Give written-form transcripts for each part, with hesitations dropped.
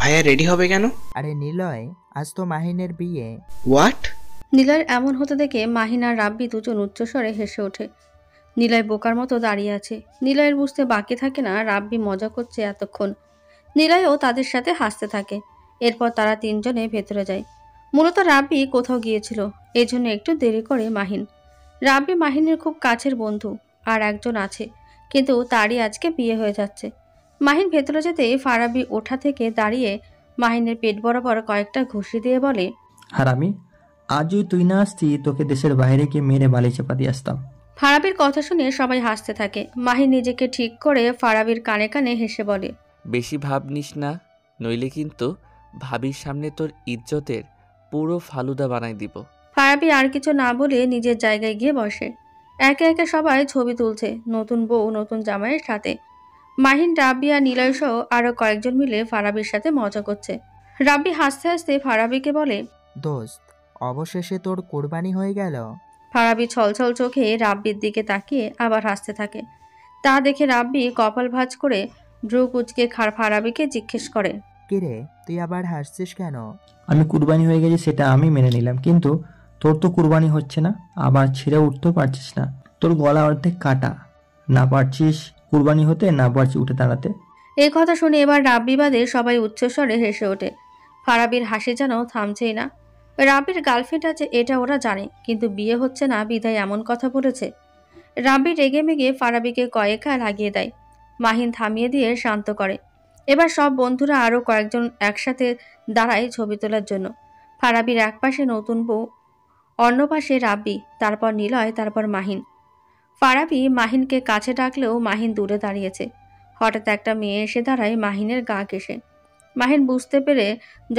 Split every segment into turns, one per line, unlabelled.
ভাইয়া রেডি হবে কেন?
আরে নিলয়, আজ তো মাহিনের বিয়ে।
হোয়াট?
নিলয়ের এমন হতে দেখে মাহিন আর রাব্বি দুজন উচ্চস্বরে হেসে ওঠে। নিলয় বোকার মতো দাঁড়িয়ে আছে। নিলয়ের বুঝতে বাকি থাকে না রাব্বি মজা করছে এতক্ষণ। নিলয়ও তাদের সাথে হাসতে থাকে। এরপর তারা তিনজনে ভেতরে যায়। মূলত রাব্বি কোথাও গিয়েছিল, এজন্য একটু দেরি করে মাহিন। রাব্বি মাহিনের খুব কাছের বন্ধু। আর একজন আছে, কিন্তু তারই আজকে বিয়ে হয়ে যাচ্ছে। মাহিন ভেতরে যেতে ফারাবি ওঠা থেকে দাঁড়িয়ে মাহিনের পেট বরাবর কয়েকটা ঘুষি দিয়ে বলে,
হারামি, আজই তুই না আসতি তোকে দেশের বাইরে গিয়ে মেরে বালি চাপা দিয়ে আসতাম।
ফারাবির কথা শুনে সবাই হাসতে থাকে। মাহিন নিজেকে ঠিক করে ফারাবির কানে কানে হেসে বলে,
বেশি ভাব নিস না, নইলে কিন্তু ভাবির সামনে তোর ইজ্জতের পুরো ফালুদা বানাই দিব।
ফারাবি আর কিছু না বলে নিজের জায়গায় গিয়ে বসে। একে একে সবাই ছবি তুলছে নতুন বউ নতুন জামাইয়ের সাথে। মাহিন, রাব্বি আর নিলয় সহ আরো কয়েকজন মিলে ফারাবির সাথে মজা করছে। রাব্বি হাসতে হাসতে ফারাবিকে বলে,
দোস্ত, অবশেষে তোর কোরবানি হয়ে গেল।
ফারাবি ছলছল চোখে রাব্বির দিকে তাকিয়ে আবার হাসতে থাকে। তা দেখে রাব্বি কপাল ভাঁজ করে ভ্রু কুঁচকে ফারাবিকে জিজ্ঞেস করে,
কিরে, তুই আবার হাসছিস কেন?
আমি কুরবানি হয়ে গেছি সেটা আমি মেনে নিলাম, কিন্তু তোর তো কুরবানি হচ্ছে না, আবার ছিঁড়ে উঠতেও পারছিস না। তোর গলা অর্ধেক কাটা, না পারছিস কুরবানি হতে, না পারছিস উঠে দাঁড়াতে।
এই কথা শুনে এবার রাব্বি বাদে সবাই উচ্চস্বরে হেসে ওঠে। ফারাবির হাসি যেন থামছেই না। রাব্বির গার্লফ্রেন্ড আছে এটা ওরা জানে, কিন্তু বিয়ে হচ্ছে না বিধায় এমন কথা বলেছে। রাব্বি রেগে মেগে ফারাবিকে কয়েকা লাগিয়ে দেয়। মাহিন থামিয়ে দিয়ে শান্ত করে। এবার সব বন্ধুরা আরো কয়েকজন একসাথে দাঁড়ায় ছবি তোলার জন্য। ফারাবির এক পাশে নতুন বউ, অন্য পাশে রাব্বি, তারপর নিলয়, তারপর মাহিন। ফারাবি মাহিনকে কাছে ডাকলেও মাহিন দূরে দাঁড়িয়েছে। হঠাৎ একটা মেয়ে এসে দাঁড়ায় মাহিনের গা ঘেঁষে। মাহিন বুঝতে পেরে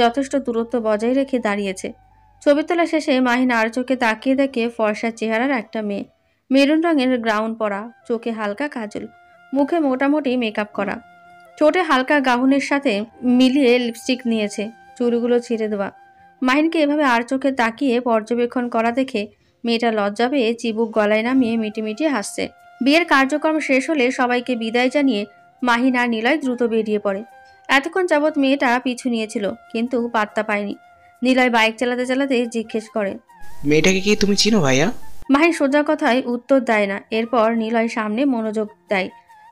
যথেষ্ট দূরত্ব বজায় রেখে দাঁড়িয়েছে। ছবি তোলা শেষে মাহিন আর চোখে তাকিয়ে দেখে ফর্সা চেহারার একটা মেয়ে, মেরুন রঙের গ্রাউন পরা, চোখে হালকা কাজল, মুখে মোটামুটি মেকআপ করা, ঠোঁটে হালকা গাউনের সাথে মিলিয়ে লিপস্টিক নিয়েছে, চুলগুলো ছিঁড়ে দেওয়া। মাহিনকে এভাবে আর চোখে তাকিয়ে পর্যবেক্ষণ করা দেখে মেয়েটা লজ্জা পেয়ে চিবুক গলায় নামিয়ে মিটিমিটি হাসছে। বিয়ের কার্যক্রম শেষ হলে সবাইকে বিদায় জানিয়ে মাহিন আর নিলয় দ্রুত বেরিয়ে পড়ে। এতক্ষণ যাবৎ মেয়েটা পিছু নিয়েছিল, কিন্তু পাত্তা পায়নি। নিলয় বাইক চালাতে চালাতে জিজ্ঞেস করে,
মেয়েটাকে কি তুমি চিনো ভাইয়া?
মাহিন সোজা কথায় উত্তর দেয় না। এরপর নিলয় সামনে মনোযোগ দেয়।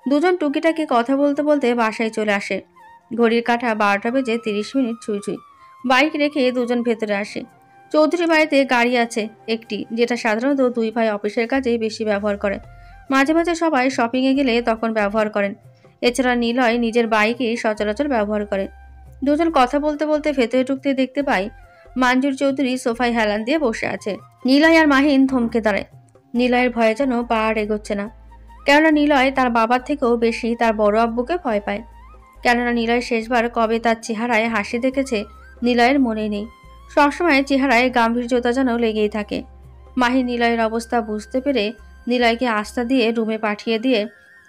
দুজন টুকিটাকি কথা বলতে বলতে বাসায় চলে আসে। ঘড়ির কাঁটা 12টা বেজে 30 মিনিট ছুঁই ছুঁই। বাইক রেখে দুজন ভেতরে আসে। চৌধুরী বাড়িতে গাড়ি আছে একটি, যেটা সাধারণত দুই ভাই অফিসের কাজে বেশি ব্যবহার করে। মাঝে মাঝে সবাই শপিংয়ে গেলে তখন ব্যবহার করেন। এছাড়া নিলয় নিজের বাইকই সচরাচর ব্যবহার করে। দুজন কথা বলতে বলতে ভেতরে ঢুকতে দেখতে পাই মঞ্জুর চৌধুরী সোফায় হেলান দিয়ে বসে আছে। নিলয় আর মাহিন থমকে দাঁড়ায়। নিলয়ের ভয়ে যেন পা আর এগোচ্ছে না, কেননা নিলয় তার বাবার থেকেও বেশি তার বড় আব্বুকে ভয় পায়। কেননা নিলয় শেষবার কবে তার চেহারায় হাসি দেখেছে নিলয়ের মনে নেই। সবসময় চেহারায় গাম্ভীর্যতা যেন লেগেই থাকে। মাহিন নিলয়ের অবস্থা বুঝতে পেরে নিলয়কে আস্থা দিয়ে রুমে পাঠিয়ে দিয়ে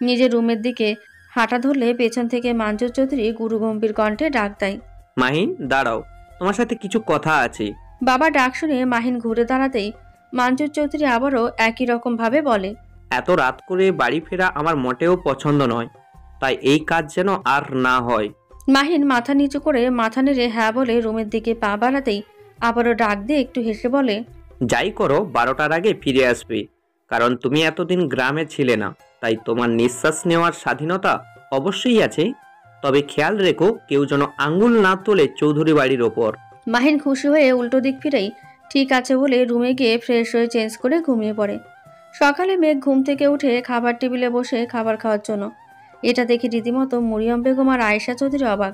নিজের রুমের দিকে হাঁটা ধরলে পেছন থেকে মঞ্জুর চৌধুরী গুরুগম্ভীর কণ্ঠে ডাক দেয়,
মাহিন দাঁড়াও, তোমার সাথে কিছু কথা আছে।
বাবা ডাক শুনে মাহিন ঘুরে দাঁড়াতেই মঞ্জুর চৌধুরী আবারও একই রকম ভাবে বলে,
এত রাত করে বাড়ি ফেরা আমার মোটেও পছন্দ নয়, তাই এই কাজ যেন আর না হয়।
মাহিন মাথা নিচু করে মাথা নেড়ে হ্যাঁ বলে রুমের দিকে পা বাড়াতেই আবারও ডাক দিয়ে একটু হেসে বলে,
যাই করো 12টার আগে ফিরে আসবে, কারণ তুমি এতদিন গ্রামে ছিলে না, তাই তোমার নিঃশ্বাস নেওয়ার স্বাধীনতা অবশ্যই আছে। তবে খেয়াল রেখো কেউ যেন আঙ্গুল না তোলে চৌধুরী বাড়ির ওপর।
মাহিন খুশি হয়ে উল্টো দিক ফিরেই ঠিক আছে বলে রুমে গিয়ে ফ্রেশ হয়ে চেঞ্জ করে ঘুমিয়ে পড়ে। সকালে মেঘ ঘুম থেকে উঠে খাবার টেবিলে বসে খাবার খাওয়ার জন্য। এটা দেখে রীতিমতো মরিয়ম বেগম আর আয়েশা চৌধুরী অবাক।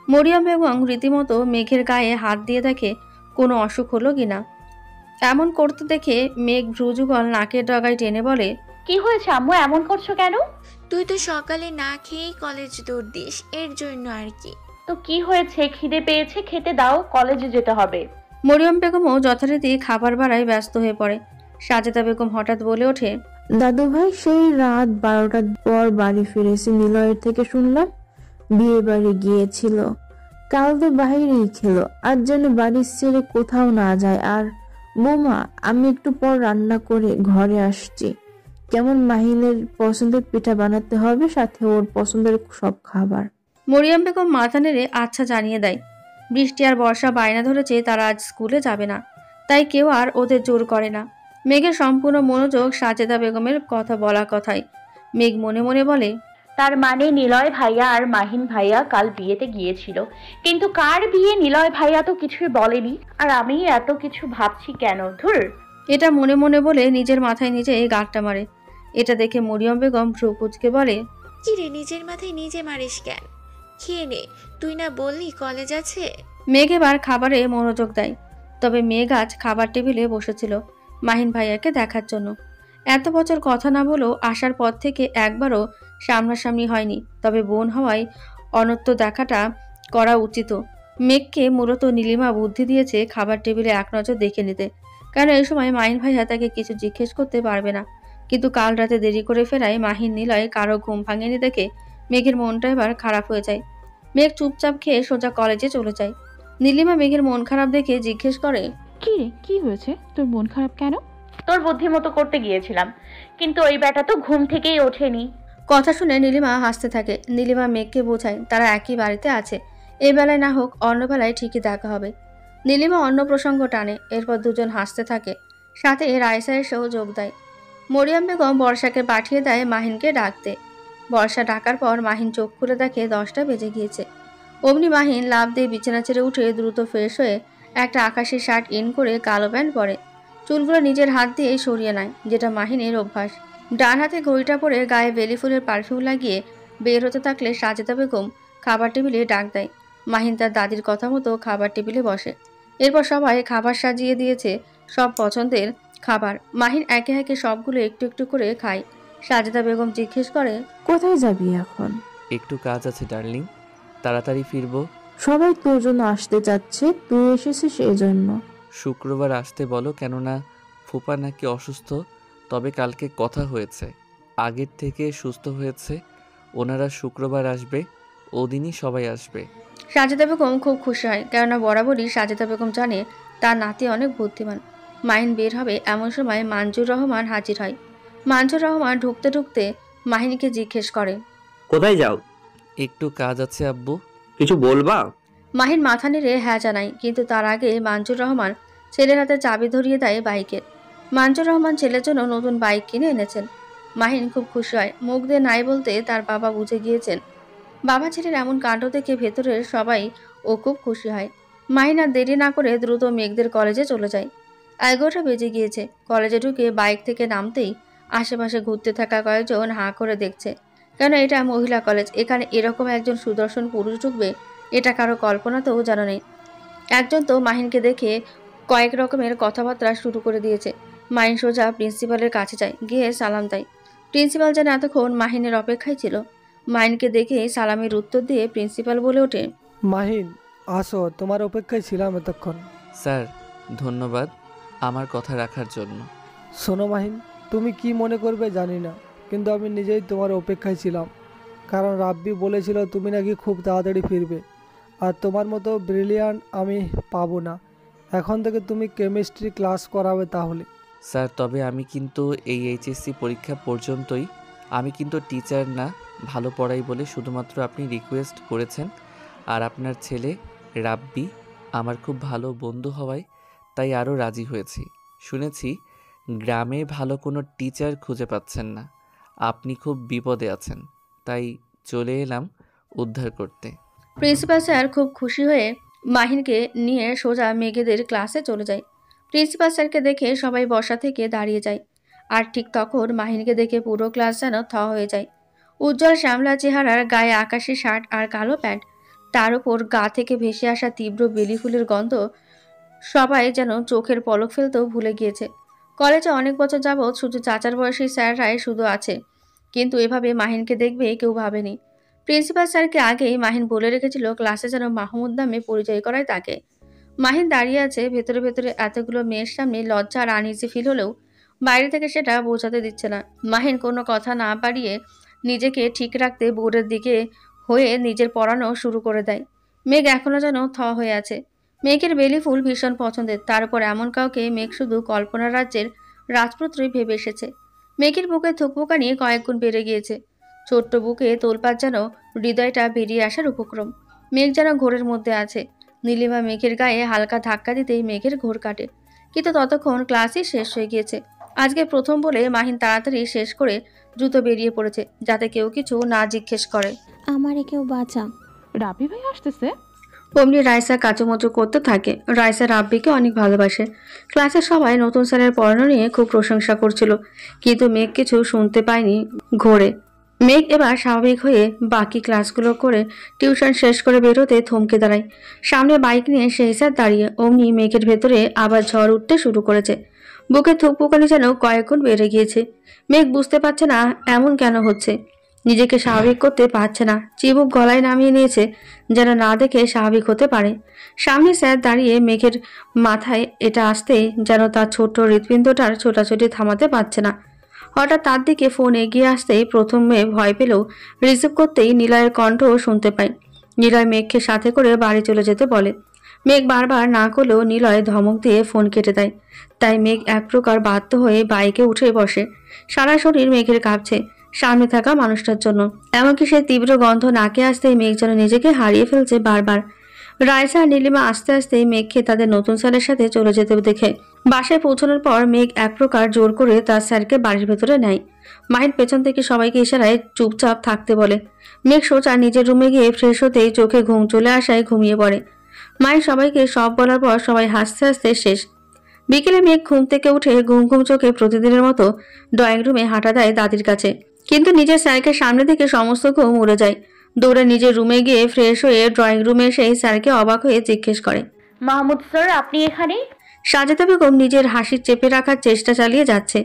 মরিয়ম বেগম রীতিমতো মেঘের গায়ে হাত দিয়ে দেখে কোনো অসুখ হলো কিনা। এমন করতে দেখে মেঘ ভ্রুযুগল নাকের ডগায় টেনে বলে,
কি হয়েছে আম্মু, এমন করছো কেন?
তুই তো সকালে না খেয়েই কলেজ দৌড় দিস, এর জন্য আর কি।
তো কি হয়েছে, খিদে পেয়েছে, খেতে দাও, কলেজে যেতে হবে।
মরিয়ম বেগমও যথারীতি খাবার বাড়ায় ব্যস্ত হয়ে পড়ে। সাজেদা বেগম হঠাৎ বলে ওঠে,
দাদু ভাই সেই রাত 12টার পর বাড়ি ফিরেছি, নিলয়ের থেকে শুনলাম বিয়ে বাড়ি গিয়েছিল, কাল তো বাইরেই খেলো, আজ যেন বাড়ি ছেড়ে কোথাও না যায়। আর বৌমা, আমি একটু পর রান্না করে ঘরে আসছি। কেমন মাহিনের পছন্দের পিঠা বানাতে হবে, সাথে ওর পছন্দের সব খাবার।
মরিয়ম বেগম মাথা নেড়ে আচ্ছা জানিয়ে দেয়। বৃষ্টি আর বর্ষা বায়না ধরেছে তারা আজ স্কুলে যাবে না, তাই কেউ আর ওদের জোর করে না। মেঘের সম্পূর্ণ মনোযোগ সাজেদা বেগমের কথা বলা কথায়। মেঘ মনে মনে বলে,
তার মানে নিলয় ভাইয়া আর মাহিন ভাইয়া কাল বিয়েতে গিয়েছিল, কিন্তু কার বিয়ে নিলয় ভাইয়া তো কিছুই বলেনি, আর আমি এত কিছু ভাবছি কেন? ধুর।
এটা মনে মনে বলে নিজের মাথায় নিজে গাঁটটা মারে। এটা দেখে মরিয়ম বেগম ভ্রু কুঁচকে বলে,
কিরে নিজের মাথায় নিজে মারিস কেন? খেয়ে নে, তুই না বললি কলেজ আছে?
মেঘ এবার খাবারে মনোযোগ দেয়। তবে মেঘ আজ খাবার টেবিলে বসেছিল মাহিন ভাইয়াকে দেখার জন্য। এত বছর কথা না বলেও আসার পর থেকে একবারও সামনাসামনি হয়নি। তবে বোন হওয়ায় অনত্য দেখাটা করা উচিত। মেঘকে মূলত নীলিমা বুদ্ধি দিয়েছে খাবার টেবিলে এক নজর দেখে নিতে, কারণ এই সময় মাহিন ভাইয়া তাকে কিছু জিজ্ঞেস করতে পারবে না। কিন্তু কাল রাতে দেরি করে ফেরায় মাহিন নিলয় কারো ঘুম ভাঙেনি দেখে মেঘের মনটা এবার খারাপ হয়ে যায়। মেঘ চুপচাপ খেয়ে সোজা কলেজে চলে যায়। নীলিমা মেঘের মন খারাপ দেখে জিজ্ঞেস করে,
কি রে, কি হয়েছে? তোর মন খারাপ কেন?
তোর বুদ্ধিমতো করতে গিয়েছিলাম, কিন্তু ওই বেটা তো ঘুম থেকেই ওঠেনি।
কথা শুনে নীলিমা হাসতে থাকে। নীলিমা মেঘকে বোঝায় তারা একই বাড়িতে আছে, এই বেলায় না হোক অন্য বেলায় ঠিকই দেখা হবে। নীলিমা অন্য প্রসঙ্গ টানে, এরপর দুজন হাসতে থাকে। সাথে রাইসা এসেও যোগ দেয়। মরিয়ম বেগম বর্ষাকে পাঠিয়ে দেয় মাহিনকে ডাকতে। বর্ষা ডাকার পর মাহিন চোখ খুলে দেখে 10টা বেজে গিয়েছে। অমনি মাহিন লাফ দিয়ে বিছানা ছেড়ে উঠে দ্রুত ফ্রেশ হয়ে একটা আকাশি শার্ট ইন করে কালো প্যান্ট পরে। চুলগুলো নিজের হাত দিয়ে সরিয়ে নেয়, যেটা মাহিনের অভ্যাস। ডান হাতে ঘড়িটা পরে গায়ে বেলি ফুলের পারফিউম লাগিয়ে বের হতে থাকলে সাজেদা বেগম খাবার টেবিলে ডাক দেয়। মাহিন তার দাদির কথা মতো খাবার টেবিলে বসে। এরপর সবাই খাবার সাজিয়ে দিয়েছে, সব পছন্দের খাবার। মাহিন একে একে সবগুলো একটু একটু করে খায়। সাজেদা বেগম জিজ্ঞেস করে,
কোথায় যাবি এখন?
একটু কাজ আছে ডার্লিং, তাড়াতাড়ি ফিরবো।
সবাই তোর জন্য আসতে চাচ্ছে, তুই এসেছিস এই জন্য।
শুক্রবার আসতে বলো, কেননা ফুপা নাকি অসুস্থ। তবে কালকে কথা হয়েছে, আগের থেকে সুস্থ হয়েছে। ওনারা শুক্রবার আসবে, ওদিনই সবাই আসবে।
সাজেদা বেগম খুব খুশি হয়, কেননা বরাবরই সাজেদা বেগম জানে তার নাতি অনেক বুদ্ধিমান। মাহিন বের হবে এমন সময় মানজুর রহমান হাজির হয়। মানজুর রহমান ঢুকতে ঢুকতে মাহিনকে জিজ্ঞেস করে,
কোথায় যাও?
একটু কাজ আছে আব্বু।
কিছু বলবা?
মাহিন মাথা নেড়ে হ্যাঁ জানায়, কিন্তু তার আগে মানজুর রহমান ছেলের হাতে চাবি ধরিয়ে দেয় বাইকের। মানজুর রহমান ছেলের জন্য নতুন বাইক কিনে এনেছেন। মাহিন খুব খুশি হয়, মুখ দিয়ে নাই বলতে তার বাবা বুঝে গিয়েছেন। বাবা ছেলের এমন কাণ্ড দেখে ভেতরের সবাই ও খুব খুশি হয়। মাহিন আর দেরি না করে দ্রুত মেঘদের কলেজে চলে যায়। 11টা বেজে গিয়েছে। কলেজে ঢুকে বাইক থেকে নামতেই আশেপাশে ঘুরতে থাকা কয়েকজন হাঁ করে দেখছে, কেন এটা মহিলা কলেজ। এখানে এরকম একজন সুদর্শন পুরুষ ঢুকবে এটা কারো কল্পনাতেও যেন নেই। একজন তো মাহিনকে দেখে কয়েক রকমের কথাবার্তা শুরু করে দিয়েছে। মাহিন সোজা প্রিন্সিপালের কাছে যায়, গিয়ে সালাম দেয়। প্রিন্সিপাল যেন এতক্ষণ মাহিনের অপেক্ষায় ছিল। মাহিনকে দেখে সালামের উত্তর দিয়ে প্রিন্সিপাল বলে ওঠে,
মাহিন আসো, তোমার অপেক্ষায় ছিলাম এতক্ষণ।
স্যার ধন্যবাদ আমার কথা রাখার জন্য।
শোনো মাহিন, তুমি কি মনে করবে জানি না, কিন্তু আমি নিজেই তোমার অপেক্ষায় ছিলাম। কারণ রাব্বি বলেছিল তুমি নাকি খুব তাড়াতাড়ি ফিরবে, আর তোমার মতো ব্রিলিয়ান্ট আমি পাবো না। এখন থেকে তুমি কেমিস্ট্রি ক্লাস করাবে তাহলে।
স্যার তবে আমি কিন্তু এই এইচএসসি পরীক্ষা পর্যন্তই, আমি কিন্তু টিচার না, ভালো পড়াই বলে শুধুমাত্র আপনি রিকোয়েস্ট করেছেন। আর আপনার ছেলে রাব্বি আমার খুব ভালো বন্ধু হওয়ায় তাই আরও রাজি হয়েছি। শুনেছি গ্রামে ভালো কোনো টিচার খুঁজে পাচ্ছেন না, আপনি খুব বিপদে আছেন, তাই চলে এলাম উদ্ধার করতে।
প্রিন্সিপাল স্যার খুব খুশি হয়ে মাহিনকে নিয়ে সোজা মেঘেদের ক্লাসে চলে যায়। প্রিন্সিপাল স্যারকে দেখে সবাই বসা থেকে দাঁড়িয়ে যায়। আর ঠিক তখন মাহিনকে দেখে পুরো ক্লাস যেন থ হয়ে যায়। উজ্জ্বল শ্যামলা চেহারার, গায়ে আকাশি শার্ট আর কালো প্যান্ট, তার উপর গা থেকে ভেসে আসা তীব্র বেলি ফুলের গন্ধ, সবাই যেন চোখের পলক ফেলতেও ভুলে গিয়েছে। কলেজে অনেক বছর যাবৎ শুধু চাচার বয়সী স্যাররাই শুধু আছে, কিন্তু এভাবে মাহিনকে দেখবে কেউ ভাবেনি। প্রিন্সিপাল স্যারকে আগেই মাহিন বলে রেখেছিল ক্লাসে যেন মাহমুদ নামে পরিচয় করায় তাকে। মাহিন দাঁড়িয়ে আছে ভেতরে ভেতরে, এতগুলো মেয়ের সামনে লজ্জা আর আনইজি ফিল হলেও বাইরে থেকে সেটা বোঝাতে দিচ্ছে না। মাহিন কোনো কথা না বাড়িয়ে নিজেকে ঠিক রাখতে বোর্ডের দিকে হয়ে নিজের পড়ানো শুরু করে দেয়। মেঘ এখনো যেন থ হয়ে আছে। মেঘের বেলি ফুল ভীষণ পছন্দের, তার উপর এমন কাউকে মেঘ শুধু কল্পনা রাজ্যের রাজপুত্রই ভেবে এসেছে। মেঘের বুকে থুকমুকা নিয়ে কয়েক গুণ বেড়ে গিয়েছে। ছোট্ট বুকে তোলপাত যেন হৃদয়টা বেরিয়ে আসার উপক্রম। মেঘ যেন ঘোরের মধ্যে আছে। নীলিমা মেঘের গায়ে হালকা ধাক্কা দিতেই মেঘের ঘোর কাটে। কিন্তু ততক্ষণ ক্লাসই শেষ হয়ে গিয়েছে। আজকে প্রথম বলে মাহিন তাড়াতাড়ি শেষ করে দ্রুত বেরিয়ে পড়েছে, যাতে কেউ কিছু না জিজ্ঞেস করে।
আমারে কেউ বাঁচা।
রাবি ভাই আসতেছে।
অমনি রাইসা কাচুমচু করতে থাকে। রাইসা রাব্বিকে অনেক ভালোবাসে। ক্লাসের সবাই নতুন স্যারের পড়ানো নিয়ে খুব প্রশংসা করছিল, কিন্তু মেঘ কিছু শুনতে পায়নি ঘোরে। মেঘ এবার স্বাভাবিক হয়ে বাকি ক্লাসগুলো করে টিউশন শেষ করে বেরোতে থমকে দাঁড়ায়। সামনে বাইক নিয়ে সেই স্যার দাঁড়িয়ে। অমনি মেঘের ভেতরে আবার ঝড় উঠতে শুরু করেছে। বুকে থুকপুকানি যেন কয়েক গুণ বেড়ে গিয়েছে। মেঘ বুঝতে পারছে না এমন কেন হচ্ছে। নিজেকে স্বাভাবিক করতে পারছে না। চিবুক গলায় নামিয়ে নিয়েছে, যেন না দেখে স্বাভাবিক হতে পারে। সামনে স্যার দাঁড়িয়ে মেঘের মাথায় এটা আসতেই যেন তার ছোট্ট হৃৎপিণ্ডটার ছোটাছুটি থামাতে পারছে না। হঠাৎ তার দিকে ফোন এগিয়ে আসতেই প্রথমে ভয় পেলেও রিসিভ করতেই নিলয়ের কণ্ঠ শুনতে পায়। নিলয় মেঘকে সাথে করে বাড়ি চলে যেতে বলে। মেঘ বারবার না করলেও নিলয় ধমক দিয়ে ফোন কেটে দেয়। তাই মেঘ এক প্রকার বাধ্য হয়ে বাইকে উঠে বসে। সারা শরীর মেঘের কাঁপছে সামনে থাকা মানুষটার জন্য। এমনকি সে তীব্র গন্ধ নাকে আসতেই মেঘ যেন নিজেকে হারিয়ে ফেলছে বারবার। রাইসা আর নীলিমা আস্তে আস্তে মেঘকে তাদের নতুন স্যারের সাথে চলে যেতে দেখে বাসায় পৌঁছানোর পর মেঘ এক প্রকার জোর করে তার স্যারকে বাড়ির ভেতরে নেয়। মাহিন পেছন থেকে সবাইকে ইশারায় চুপচাপ থাকতে বলে। মেঘ সোজা নিজের রুমে গিয়ে ফ্রেশ হতেই চোখে ঘুম চলে আসায় ঘুমিয়ে পড়ে। মাহিন সবাইকে সব বলার পর সবাই হাসতে হাসতে শেষ। বিকেলে মেঘ ঘুম থেকে উঠে ঘুম ঘুম চোখে প্রতিদিনের মতো ড্রয়িং রুমে হাঁটা দেয় দাদির কাছে। কিন্তু নিজের স্যারকে সামনে থেকে সমস্ত ঘুম উড়ে যায়। দৌড়ে নিজের রুমে গিয়ে ফ্রেশ হয়ে ড্রয়িং রুমে এসে স্যারকে অবাক হয়ে জিজ্ঞেস করে,
মাহমুদ স্যার আপনি এখানে?
সাজেদা বেগম নিজের হাসি চেপে রাখার চেষ্টা চালিয়ে যাচ্ছে।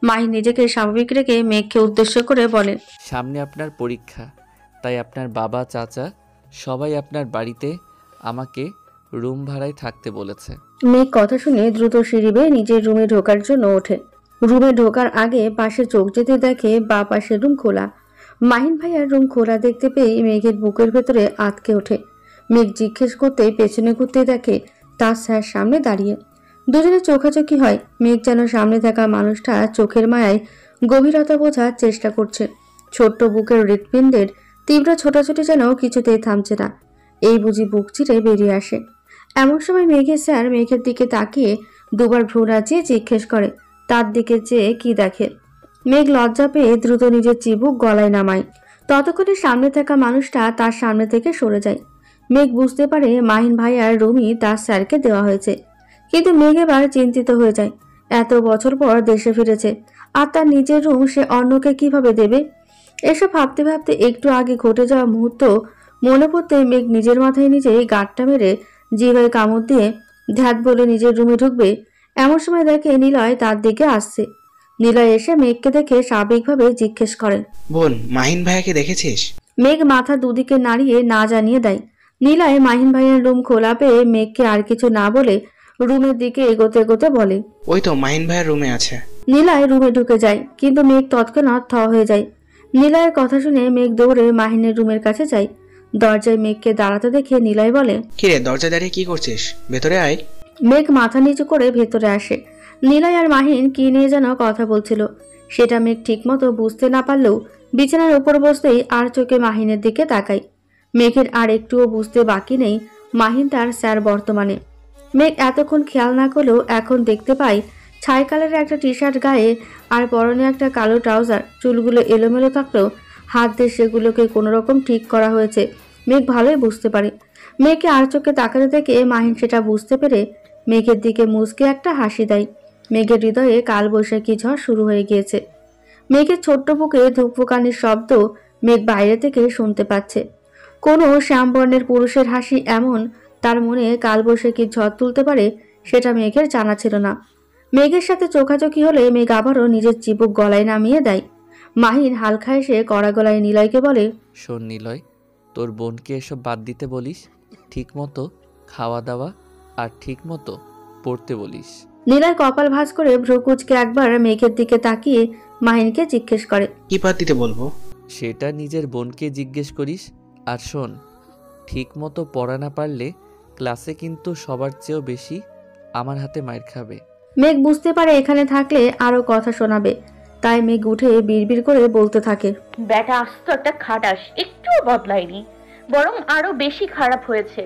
মাহিন নিজেকে স্বাভাবিক রেখে মেঘকে উদ্দেশ্য করে বলে,
সামনে আপনার পরীক্ষা, তাই আপনার বাবা চাচা সবাই আপনার বাড়িতে আমাকে রুম ভাড়ায় থাকতে বলেছে।
মেঘ কথা শুনে দ্রুত সিঁড়ি বেয়ে নিজের রুমে ঢোকার জন্য ওঠে। রুমে ঢোকার আগে পাশে চোখ যেতে দেখে বা পাশের রুম খোলা। মাহিন ভাইয়ার রুম খোলা দেখতে পেয়ে মেঘের বুকের ভেতরে আটকে ওঠে। মেঘ জিজ্ঞেস করতে পেছনে ঘুরতে দেখে তার স্যার সামনে দাঁড়িয়ে। দুজনে চোখাচোখি হয়। মেঘ যেন সামনে থাকা মানুষটা চোখের মায়ায় গভীরতা বোঝার চেষ্টা করছে। ছোট্ট বুকের হৃৎপিণ্ডের তীব্র ছোটাছুটি যেন কিছুতেই থামছে না। এই বুঝি বুক চিরে বেরিয়ে আসে। এমন সময় মেঘের স্যার মেঘের দিকে তাকিয়ে দুবার ভ্রু নাচিয়ে জিজ্ঞেস করে, তার দিকে চেয়ে কি দেখে। মেঘ লজ্জা পেয়ে দ্রুত নিজের চিবুক গলায় নামায়। ততক্ষণে সামনে থাকা মানুষটা তার সামনে থেকে সরে যায়। মেঘ বুঝতে পারে মাহিন ভাইয়ার রুমই তার স্যারকে দেওয়া হয়েছে। কিন্তু মেঘ এবার চিন্তিত হয়ে যায়। এত বছর পর দেশে ফিরেছে, আর তার নিজের রুম সে অন্যকে কিভাবে দেবে। এসব ভাবতে ভাবতে একটু আগে ঘটে যাওয়া মুহূর্ত মনে পড়তে মেঘ নিজের মাথায় নিজেই গাঁটটা মেরে জিভায় কামড় দিয়ে ধ্যাত বলে নিজের রুমে ঢুকবে। এমন সময় দেখে নিলয় তার দিকে আসছে। নিলয় এসে মেঘকে দেখে স্বাভাবিকভাবে জিজ্ঞেস করে,
বোন, মাহিন ভাইয়াকে দেখেছিস?
মেঘ মাথা দুদিকে নাড়িয়ে না জানিয়ে দেয়। নিলয় মাহিন ভাইয়ের রুম খোলা পেয়ে মেঘকে আর কিছু না বলে রুমের দিকে এগোতে এগোতে বলে,
ওই তো মাহিন ভাইয়ের রুমে আছে।
নিলয় রুমে ঢুকে যায়, কিন্তু মেঘ তৎক্ষণাৎ থ হয়ে যায়। নিলয়ের কথা শুনে মেঘ দৌড়ে মাহিনের রুমের কাছে যায়। দরজায় মেঘকে দাঁড়াতে দেখে নিলয় বলে,
কিরে, দরজা দাঁড়িয়ে কি করছিস? ভেতরে আয়।
মেঘ মাথা নিচু করে ভেতরে আসে। নিলয় আর মাহিন কি নিয়ে যেন কথা বলছিল, সেটা মেঘ ঠিকমতো বুঝতে না পারলেও বিছানার উপর বসতেই আর চোখে মাহিনের দিকে তাকায়। মেঘের আর একটুও বুঝতে বাকি নেই মাহিন তার স্যার বর্তমানে। মেঘ এতক্ষণ খেয়াল না করলেও এখন দেখতে পায় ছাই কালারের একটা টি শার্ট গায়ে আর পরনে একটা কালো ট্রাউজার। চুলগুলো এলোমেলো থাকলেও হাত দিয়ে সেগুলোকে কোনোরকম ঠিক করা হয়েছে। মেঘ ভালোই বুঝতে পারে। মেঘকে আর চোখে তাকাতে দেখে মাহিন সেটা বুঝতে পেরে মেঘের দিকে মুচকে একটা হাসি দেয়। মেঘের হৃদয়ে কালবৈশাখী ঝড় শুরু হয়ে গিয়েছে। মেঘের ছোট্ট বুকে ধুকপুকানির শব্দ মেঘ বাইরে থেকে শুনতে পাচ্ছে। কোনো শ্যামবর্ণের পুরুষের হাসি এমন তার মনে কালবৈশাখীর ঝড় তুলতে পারে, সেটা মেঘের জানা ছিল না। মেঘের সাথে চোখাচোখি হলে মেঘ আবারও নিজের চিবুক গলায় নামিয়ে দেয়। মাহিন হালকা এসে কড়া গলায় নিলয়কে বলে,
শোন নিলয়, তোর বোনকে এসব বাদ দিতে বলিস, ঠিক মতো খাওয়া দাওয়া আর ঠিক মতো পড়তে বলিস।
নিলয় কপাল ভাঁজ করে ভ্রুকুচকে একবার মেঘের দিকে তাকিয়ে মাহিনকে জিজ্ঞেস করে,
কি বাদ দিতে বলবো?
সেটা নিজের বোনকে জিজ্ঞেস করিস। আর শোন, ঠিক মতো পড়া না পারলে ক্লাসে কিন্তু সবার চেয়েও বেশি আমার হাতে মাইর খাবে।
মেঘ বুঝতে পারে এখানে থাকলে আরো কথা শোনাবে, তাই মেঘ উঠে বিড়বিড় করে বলতে থাকে,
ব্যাটা আস্ত একটা খাটাস, একটুও বদলায়নি, বরং আরো বেশি খারাপ হয়েছে।